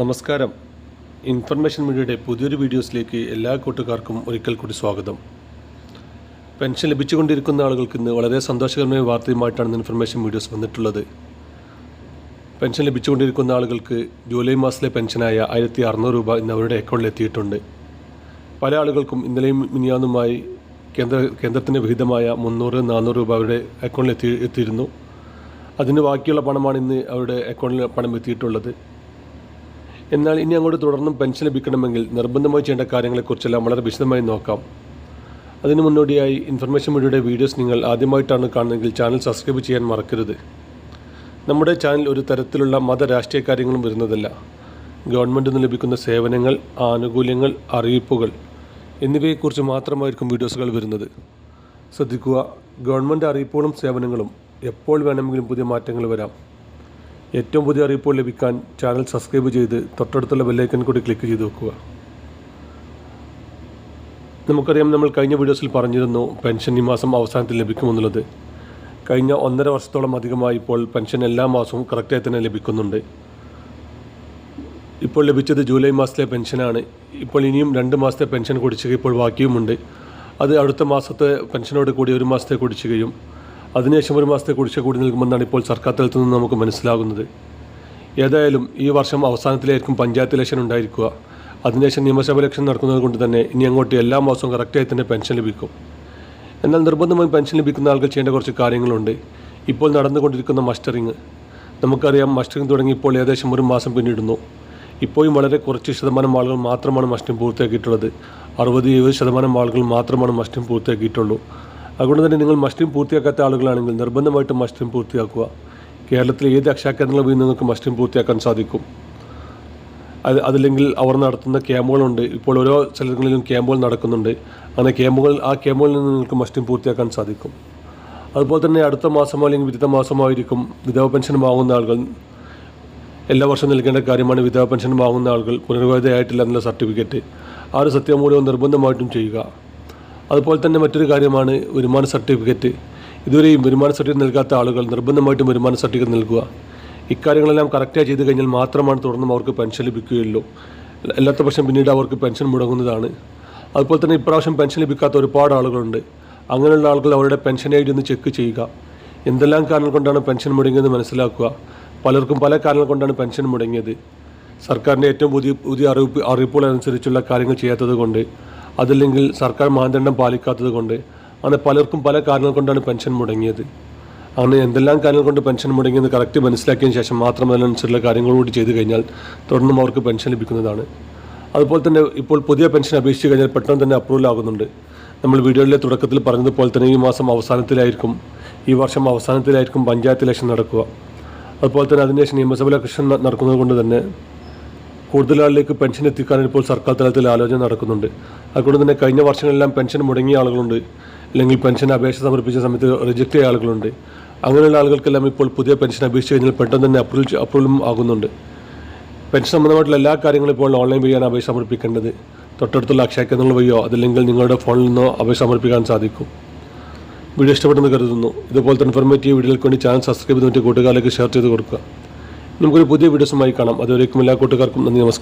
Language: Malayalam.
നമസ്കാരം. ഇൻഫർമേഷൻ മീഡിയയുടെ പുതിയൊരു വീഡിയോസിലേക്ക് എല്ലാ കൂട്ടുകാർക്കും ഒരിക്കൽ കൂടി സ്വാഗതം. പെൻഷൻ ലഭിച്ചുകൊണ്ടിരിക്കുന്ന ആളുകൾക്ക് ഇന്ന് വളരെ സന്തോഷകരമായ വാർത്തയുമായിട്ടാണ് ഇൻഫർമേഷൻ വീഡിയോസ് വന്നിട്ടുള്ളത്. പെൻഷൻ ലഭിച്ചുകൊണ്ടിരിക്കുന്ന ആളുകൾക്ക് ജൂലൈ മാസത്തിലെ പെൻഷനായ 1600 രൂപ ഇന്ന് അവരുടെ അക്കൗണ്ടിൽ എത്തിയിട്ടുണ്ട്. പല ആളുകൾക്കും ഇന്നലെയും മിനിയാന്നുമായി കേന്ദ്രത്തിൻ്റെ വിഹിതമായ 300-400 രൂപ അവരുടെ അക്കൗണ്ടിൽ എത്തിയിരുന്നു. അതിന് ബാക്കിയുള്ള പണമാണ് ഇന്ന് അവരുടെ അക്കൗണ്ടിൽ പണം എത്തിയിട്ടുള്ളത്. എന്നാൽ ഇനി അങ്ങോട്ട് തുടർന്നും പെൻഷൻ ലഭിക്കണമെങ്കിൽ നിർബന്ധമായി ചെയ്യേണ്ട കാര്യങ്ങളെക്കുറിച്ചെല്ലാം വളരെ വിശദമായി നോക്കാം. അതിനു മുന്നോടിയായി ഇൻഫർമേഷൻ മീഡിയയുടെ വീഡിയോസ് നിങ്ങൾ ആദ്യമായിട്ടാണ് കാണുന്നതെങ്കിൽ ചാനൽ സബ്സ്ക്രൈബ് ചെയ്യാൻ മറക്കരുത്. നമ്മുടെ ചാനൽ ഒരു തരത്തിലുള്ള മത രാഷ്ട്രീയ കാര്യങ്ങളും വരുന്നതല്ല. ഗവൺമെൻറ്റിൽ നിന്ന് ലഭിക്കുന്ന സേവനങ്ങൾ, ആനുകൂല്യങ്ങൾ, അറിയിപ്പുകൾ എന്നിവയെക്കുറിച്ച് മാത്രമായിരിക്കും വീഡിയോസുകൾ വരുന്നത്. ശ്രദ്ധിക്കുക, ഗവൺമെൻറ് അറിയിപ്പുകളും സേവനങ്ങളും എപ്പോൾ വേണമെങ്കിലും പുതിയ മാറ്റങ്ങൾ വരാം. ഏറ്റവും പുതിയ അറിയിപ്പുകൾ ലഭിക്കാൻ ചാനൽ സബ്സ്ക്രൈബ് ചെയ്ത് തൊട്ടടുത്തുള്ള ബെല്ലൈക്കൺ കൂടി ക്ലിക്ക് ചെയ്ത് വെക്കുക. നമുക്കറിയാം, നമ്മൾ കഴിഞ്ഞ വീഡിയോസിൽ പറഞ്ഞിരുന്നു പെൻഷൻ ഈ മാസം അവസാനത്തിൽ ലഭിക്കുമെന്നുള്ളത്. കഴിഞ്ഞ 1.5 വർഷത്തോളം അധികമായി ഇപ്പോൾ പെൻഷൻ എല്ലാ മാസവും കറക്റ്റായി തന്നെ ലഭിക്കുന്നുണ്ട്. ഇപ്പോൾ ലഭിച്ചത് ജൂലൈ മാസത്തിലെ പെൻഷനാണ്. ഇപ്പോൾ ഇനിയും 2 മാസത്തെ പെൻഷൻ കുടിശ്ശിക ഇപ്പോൾ ബാക്കിയുമുണ്ട്. അത് അടുത്ത മാസത്തെ പെൻഷനോട് കൂടി 1 മാസത്തെ കുടിശ്ശികയും അതിനുശേഷം 1 മാസത്തെ കുടിശ്ശിക കൂടി നൽകുമെന്നാണ് ഇപ്പോൾ സർക്കാർ തലത്തിൽ നിന്ന് നമുക്ക് മനസ്സിലാകുന്നത്. ഏതായാലും ഈ വർഷം അവസാനത്തിലായിരിക്കും പഞ്ചായത്ത് ഇലക്ഷൻ ഉണ്ടായിരിക്കുക. അതിനുശേഷം നിയമസഭ ഇലക്ഷൻ നടക്കുന്നത് കൊണ്ട് തന്നെ ഇനി അങ്ങോട്ട് എല്ലാ മാസവും കറക്റ്റായി തന്നെ പെൻഷൻ ലഭിക്കും. എന്നാൽ നിർബന്ധമായും പെൻഷൻ ലഭിക്കുന്ന ആൾക്ക് ചെയ്യേണ്ട കുറച്ച് കാര്യങ്ങളുണ്ട്. ഇപ്പോൾ നടന്നുകൊണ്ടിരിക്കുന്ന മസ്റ്ററിങ്, നമുക്കറിയാം, മസ്റ്ററിങ് തുടങ്ങി ഇപ്പോൾ ഏകദേശം 1 മാസം പിന്നിടുന്നു. ഇപ്പോഴും വളരെ കുറച്ച് ശതമാനം ആളുകൾ മാത്രമാണ് മസ്റ്ററിങ് പൂർത്തിയാക്കിയിട്ടുള്ളത്. 60-70% ആളുകൾ മാത്രമാണ് മസ്റ്ററിങ് പൂർത്തിയാക്കിയിട്ടുള്ളൂ. അതുകൊണ്ട് തന്നെ നിങ്ങൾ മസ്റ്ററിങ് പൂർത്തിയാക്കാത്ത ആളുകളാണെങ്കിൽ നിർബന്ധമായിട്ടും മസ്റ്ററിങ് പൂർത്തിയാക്കുക. കേരളത്തിലെ ഏത് അക്ഷയ കേന്ദ്രങ്ങളിൽ പോയി നിങ്ങൾക്ക് മസ്റ്ററിങ് പൂർത്തിയാക്കാൻ സാധിക്കും. അതല്ലെങ്കിൽ അവർ നടത്തുന്ന ക്യാമ്പുകളുണ്ട്. ഇപ്പോൾ ഓരോ സ്ഥലങ്ങളിലും ക്യാമ്പുകൾ നടക്കുന്നുണ്ട്. അങ്ങനെ ആ ക്യാമ്പുകളിൽ നിന്ന് നിങ്ങൾക്ക് മസ്റ്ററിങ് പൂർത്തിയാക്കാൻ സാധിക്കും. അതുപോലെ തന്നെ അടുത്ത മാസമോ അല്ലെങ്കിൽ വിവിധ മാസമോ ആയിരിക്കും വിധവ പെൻഷൻ വാങ്ങുന്ന ആളുകൾ. എല്ലാ വർഷവും നൽകേണ്ട കാര്യമാണ് വിധവ പെൻഷൻ വാങ്ങുന്ന ആളുകൾ പുനർവിധേയമായിട്ടില്ല എന്നുള്ള സർട്ടിഫിക്കറ്റ്. ആ ഒരു സത്യാമൂലം നിർബന്ധമായിട്ടും ചെയ്യുക. അതുപോലെ തന്നെ മറ്റൊരു കാര്യമാണ് വരുമാന സർട്ടിഫിക്കറ്റ്. ഇതുവരെയും വരുമാന സർട്ടിഫിക്കറ്റ് നൽകാത്ത ആളുകൾ നിർബന്ധമായിട്ടും വരുമാന സർട്ടിഫിക്കറ്റ് നൽകുക. ഇക്കാര്യങ്ങളെല്ലാം കറക്റ്റായി ചെയ്ത് കഴിഞ്ഞാൽ മാത്രമാണ് തുടർന്നും അവർക്ക് പെൻഷൻ ലഭിക്കുകയുള്ളൂ. അല്ലാത്ത പക്ഷം പിന്നീട് അവർക്ക് പെൻഷൻ മുടങ്ങുന്നതാണ്. അതുപോലെ തന്നെ ഇപ്രാവശ്യം പെൻഷൻ ലഭിക്കാത്ത ഒരുപാട് ആളുകളുണ്ട്. അങ്ങനെയുള്ള ആളുകൾ അവരുടെ പെൻഷൻ ഐ ഡി ഒന്ന് ചെക്ക് ചെയ്യുക. എന്തെല്ലാം കാരണങ്ങൾ കൊണ്ടാണ് പെൻഷൻ മുടങ്ങിയതെന്ന് മനസ്സിലാക്കുക. പലർക്കും പല കാരണങ്ങൾ കൊണ്ടാണ് പെൻഷൻ മുടങ്ങിയത്. സർക്കാരിൻ്റെ ഏറ്റവും പുതിയ അറിയിപ്പുകൾ അനുസരിച്ചുള്ള കാര്യങ്ങൾ ചെയ്യാത്തത് കൊണ്ട്, അതല്ലെങ്കിൽ സർക്കാർ മാനദണ്ഡം പാലിക്കാത്തത് കൊണ്ട്, അങ്ങനെ പലർക്കും പല കാരണങ്ങൾ കൊണ്ടാണ് പെൻഷൻ മുടങ്ങിയത്. അങ്ങനെ എന്തെല്ലാം കാര്യങ്ങൾ കൊണ്ട് പെൻഷൻ മുടങ്ങിയെന്ന് കറക്റ്റ് മനസ്സിലാക്കിയതിന് ശേഷം മാത്രം അതിനനുസരിച്ചുള്ള കാര്യങ്ങൾ കൂടി ചെയ്തു കഴിഞ്ഞാൽ തുടർന്നും അവർക്ക് പെൻഷൻ ലഭിക്കുന്നതാണ്. അതുപോലെ തന്നെ ഇപ്പോൾ പുതിയ പെൻഷൻ അപേക്ഷിച്ച് കഴിഞ്ഞാൽ പെട്ടെന്ന് തന്നെ അപ്രൂവൽ ആകുന്നുണ്ട്. നമ്മൾ വീഡിയോയിലെ തുടക്കത്തിൽ പറഞ്ഞതുപോലെ തന്നെ ഈ വർഷം അവസാനത്തിലായിരിക്കും പഞ്ചായത്ത് ഇലക്ഷൻ നടക്കുക. അതുപോലെ തന്നെ അതിനുശേഷം നിയമസഭ ഇലക്ഷൻ നടക്കുന്നത് കൊണ്ട് തന്നെ കൂടുതൽ ആളിലേക്ക് പെൻഷൻ എത്തിക്കാൻ ഇപ്പോൾ സർക്കാർ തലത്തിൽ ആലോചന നടക്കുന്നുണ്ട്. അതുകൊണ്ട് തന്നെ കഴിഞ്ഞ വർഷങ്ങളെല്ലാം പെൻഷൻ മുടങ്ങിയ ആളുകളുണ്ട്, അല്ലെങ്കിൽ പെൻഷൻ അപേക്ഷ സമർപ്പിച്ച സമയത്ത് റിജക്റ്റ് ചെയ്ത ആളുകളുണ്ട്. അങ്ങനെയുള്ള ആളുകൾക്കെല്ലാം ഇപ്പോൾ പുതിയ പെൻഷൻ അപേക്ഷിച്ച് കഴിഞ്ഞാൽ പെട്ടെന്ന് തന്നെ അപ്രൂവലും ആകുന്നുണ്ട്. പെൻഷൻ സംബന്ധമായിട്ടുള്ള എല്ലാ കാര്യങ്ങളും ഇപ്പോൾ ഓൺലൈൻ വഴിയാണ് അപേക്ഷ സമർപ്പിക്കേണ്ടത്. തൊട്ടടുത്തുള്ള അക്ഷയ കേന്ദ്രങ്ങൾ വഴിയോ അതല്ലെങ്കിൽ നിങ്ങളുടെ ഫോണിൽ നിന്നോ അപേക്ഷ സമർപ്പിക്കാൻ സാധിക്കും. വീഡിയോ ഇഷ്ടപ്പെട്ടെന്ന് കരുതുന്നു. ഇതുപോലത്തെ ഇൻഫോർമേറ്റീവ് വീഡിയോകൾക്ക് വേണ്ടി ചാനൽ സബ്സ്ക്രൈബ് ചെയ്തിട്ട് കൂട്ടുകാരിലേക്ക് ഷെയർ ചെയ്ത് കൊടുക്കുക. നമുക്കൊരു പുതിയ വീഡിയോസുമായി കാണാം. അതുവരേക്കും എല്ലാ കൂട്ടുകാർക്കും നന്ദി, നമസ്കാരം.